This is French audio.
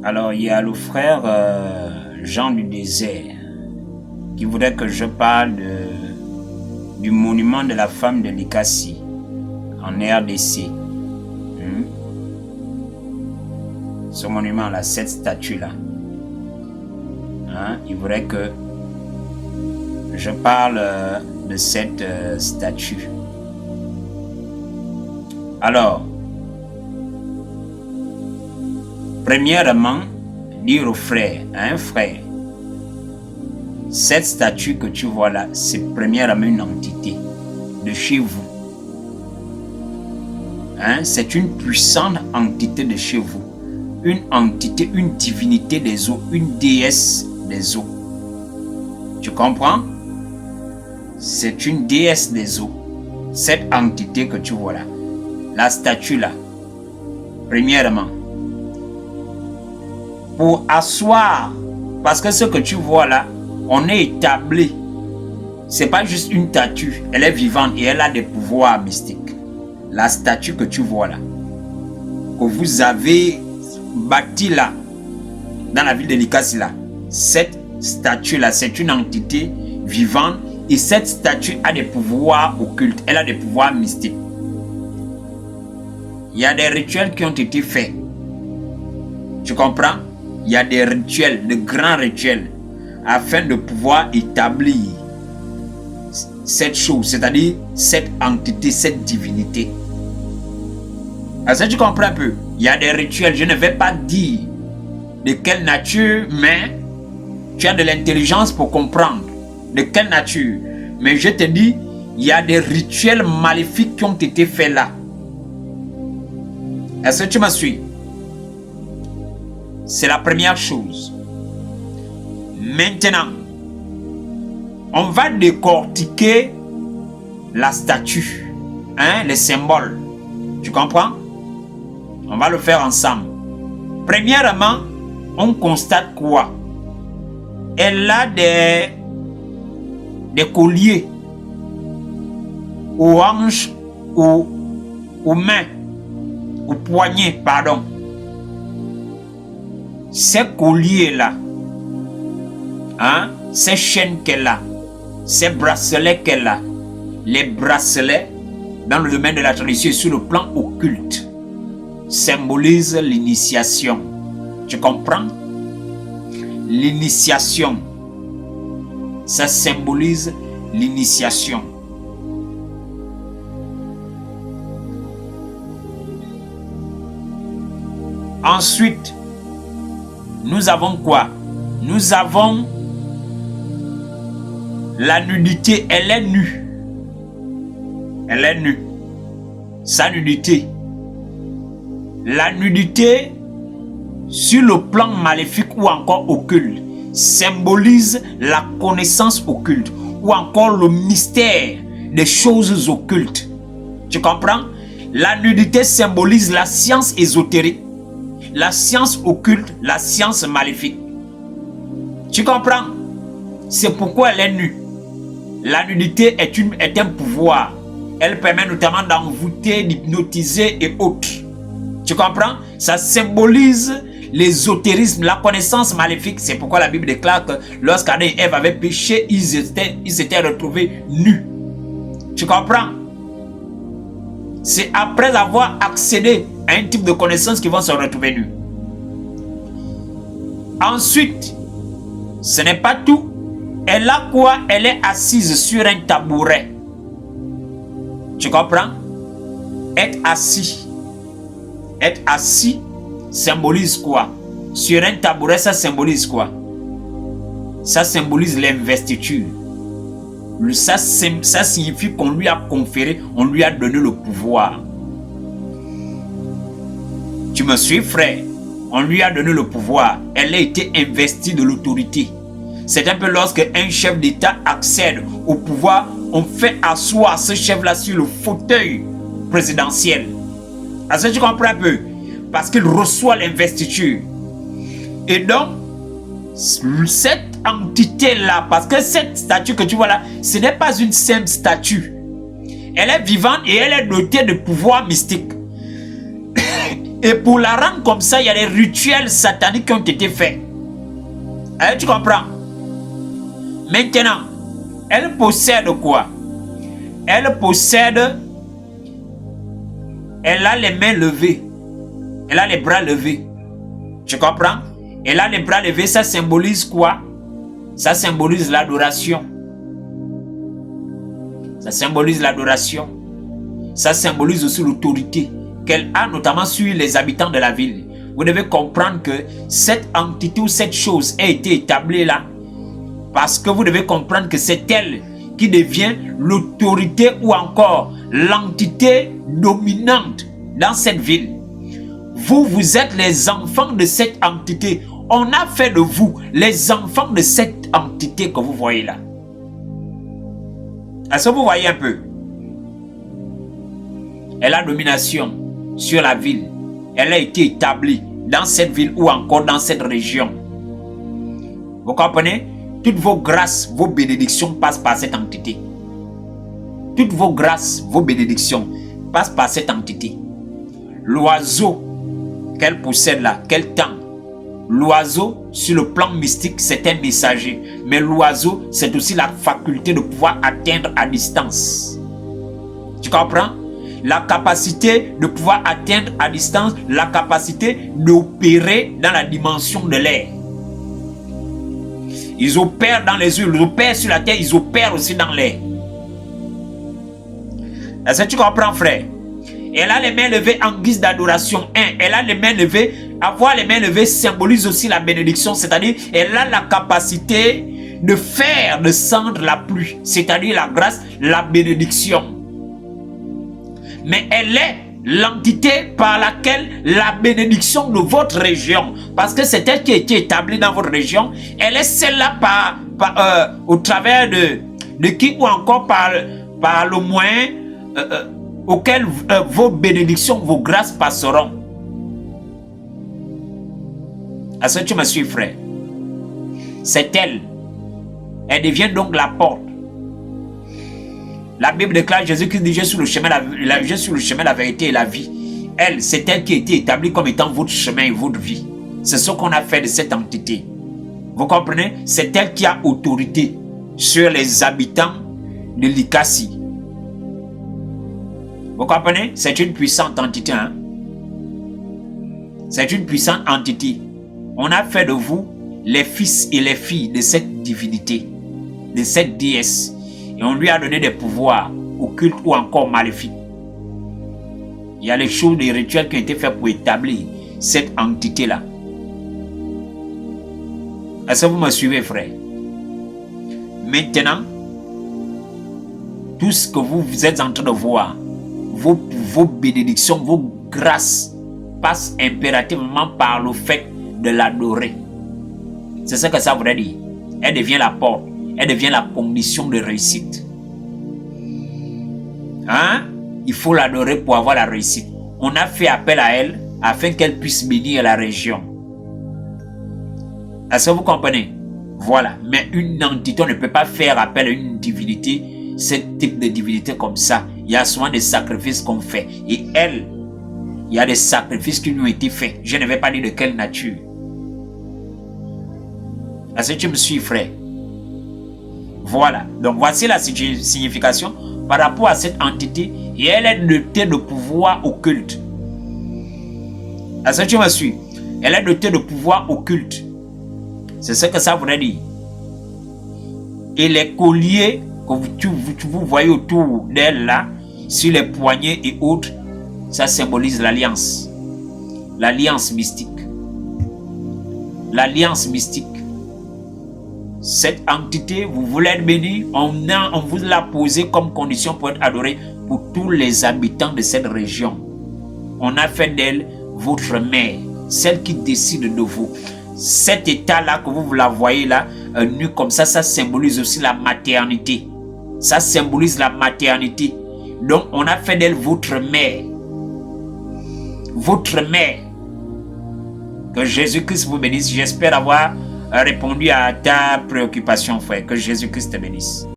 Alors, il y a le frère Jean du Désert qui voudrait que je parle du monument de la femme de Likasi en RDC. Ce monument-là, cette statue-là. Il voudrait que je parle de cette statue. Alors, premièrement, dire au frère, frère, cette statue que tu vois là, c'est premièrement une entité de chez vous. C'est une puissante entité de chez vous. Une entité, une divinité des eaux, une déesse des eaux. Tu comprends? C'est une déesse des eaux. Cette entité que tu vois là, la statue là, premièrement, pour asseoir, parce que ce que tu vois là, on est établi. C'est pas juste une statue, elle est vivante et elle a des pouvoirs mystiques. La statue que tu vois là, que vous avez bâti là, dans la ville de Likasi là, cette statue là, c'est une entité vivante et cette statue a des pouvoirs occultes, elle a des pouvoirs mystiques. Il y a des rituels qui ont été faits. Tu comprends? Il y a des rituels, de grands rituels, afin de pouvoir établir cette chose, c'est-à-dire cette entité, cette divinité. Est-ce que tu comprends un peu? Il y a des rituels, je ne vais pas dire de quelle nature, mais tu as de l'intelligence pour comprendre de quelle nature. Mais je te dis, il y a des rituels maléfiques qui ont été faits là. Est-ce que tu me suis? C'est la première chose. Maintenant, on va décortiquer la statue, les symboles. Tu comprends? On va le faire ensemble. Premièrement, on constate quoi? Elle a des colliers aux hanches, aux mains, aux poignets, pardon. Ces colliers-là, ces chaînes qu'elle a, ces bracelets qu'elle a, les bracelets, dans le domaine de la tradition et sur le plan occulte, symbolisent l'initiation. Tu comprends? L'initiation. Ça symbolise l'initiation. Ensuite, nous avons quoi? Nous avons la nudité. Elle est nue. Elle est nue. Sa nudité. La nudité, sur le plan maléfique ou encore occulte, symbolise la connaissance occulte ou encore le mystère des choses occultes. Tu comprends? La nudité symbolise la science ésotérique, la science occulte, la science maléfique. Tu comprends? C'est pourquoi elle est nue. La nudité est un pouvoir. Elle permet notamment d'envoûter, d'hypnotiser et autres. Tu comprends? Ça symbolise l'ésotérisme, la connaissance maléfique. C'est pourquoi la Bible déclare que lorsqu'Adam et Ève avaient péché, ils étaient retrouvés nus. Tu comprends? C'est après avoir accédé à un type de connaissance qu'ils vont se retrouver nus. Ensuite, ce n'est pas tout. Elle a quoi? Elle est assise sur un tabouret. Tu comprends? Être assis. Être assis symbolise quoi? Sur un tabouret, ça symbolise quoi? Ça symbolise l'investiture. Ça signifie qu'on lui a conféré, on lui a donné le pouvoir. Tu me suis, frère? On lui a donné le pouvoir. Elle a été investie de l'autorité. C'est un peu lorsque un chef d'État accède au pouvoir, on fait asseoir ce chef-là sur le fauteuil présidentiel. Est-ce que tu comprends un peu? Parce qu'il reçoit l'investiture. Et donc, cette entité-là, parce que cette statue que tu vois là, ce n'est pas une simple statue. Elle est vivante et elle est dotée de pouvoirs mystiques. Et pour la rendre comme ça, il y a des rituels sataniques qui ont été faits. Tu comprends? Maintenant, elle possède quoi? Elle possède... Elle a les mains levées. Elle a les bras levés. Tu comprends? Elle a les bras levés, ça symbolise quoi? Ça symbolise l'adoration. Ça symbolise l'adoration. Ça symbolise aussi l'autorité qu'elle a notamment sur les habitants de la ville. Vous devez comprendre que cette entité ou cette chose a été établie là parce que vous devez comprendre que c'est elle qui devient l'autorité ou encore l'entité dominante dans cette ville. Vous, vous êtes les enfants de cette entité. On a fait de vous les enfants de cette entité que vous voyez là. Est-ce que vous voyez un peu? Elle a domination sur la ville. Elle a été établie dans cette ville ou encore dans cette région. Vous comprenez? Toutes vos grâces, vos bénédictions passent par cette entité. Toutes vos grâces, vos bénédictions passent par cette entité. L'oiseau qu'elle possède là, qu'elle tend. L'oiseau, sur le plan mystique, c'est un messager. Mais l'oiseau, c'est aussi la faculté de pouvoir atteindre à distance. Tu comprends? La capacité de pouvoir atteindre à distance, la capacité d'opérer dans la dimension de l'air. Ils opèrent dans les yeux, ils opèrent sur la terre, ils opèrent aussi dans l'air. Est-ce que tu comprends, frère? Elle a les mains levées en guise d'adoration. Elle a les mains levées. Avoir les mains levées symbolise aussi la bénédiction, c'est-à-dire elle a la capacité de faire descendre la pluie, c'est-à-dire la grâce, la bénédiction. Mais elle est l'entité par laquelle la bénédiction de votre région, parce que c'est elle qui a été établie dans votre région, elle est celle-là au travers de qui ou encore par le moyen auquel vos bénédictions, vos grâces passeront. Est-ce que tu me suis, frère? C'est elle. Elle devient donc la porte. La Bible déclare Jésus-Christ dit: je suis sur le chemin, je suis le chemin, la vérité et la vie. Elle, c'est elle qui a été établie comme étant votre chemin et votre vie. C'est ce qu'on a fait de cette entité. Vous comprenez? C'est elle qui a autorité sur les habitants de l'Ikasi. Vous comprenez? C'est une puissante entité. Hein? C'est une puissante entité. On a fait de vous les fils et les filles de cette divinité, de cette déesse. Et on lui a donné des pouvoirs occultes ou encore maléfiques. Il y a les choses, les rituels qui ont été faits pour établir cette entité-là. Est-ce que vous me suivez, frère? Maintenant, tout ce que vous êtes en train de voir, vos bénédictions, vos grâces passent impérativement par le fait de l'adorer. C'est ce que ça voudrait dire. Elle devient la porte. Elle devient la condition de réussite. Hein? Il faut l'adorer pour avoir la réussite. On a fait appel à elle afin qu'elle puisse bénir la région. Est-ce que vous comprenez? Voilà. Mais une entité, on ne peut pas faire appel à une divinité, ce type de divinité comme ça. Il y a souvent des sacrifices qu'on fait. Et elle, il y a des sacrifices qui lui ont été faits. Je ne vais pas dire de quelle nature. Est-ce que tu me suis, frère? Voilà. Donc voici la signification par rapport à cette entité. Et elle est dotée de pouvoir occulte. Est-ce que tu me suis? Elle est dotée de pouvoir occulte. C'est ce que ça voudrait dire. Et les colliers que vous voyez autour d'elle là, sur les poignets et autres, ça symbolise l'alliance. L'alliance mystique. L'alliance mystique. Cette entité, vous voulez être béni, on vous l'a posé comme condition pour être adoré pour tous les habitants de cette région. On a fait d'elle votre mère, celle qui décide de vous. Cet état-là que vous la voyez là, nu comme ça, ça symbolise aussi la maternité. Ça symbolise la maternité. Donc, on a fait d'elle votre mère. Votre mère. Que Jésus-Christ vous bénisse. J'espère avoir répondu à ta préoccupation, frère. Que Jésus-Christ te bénisse.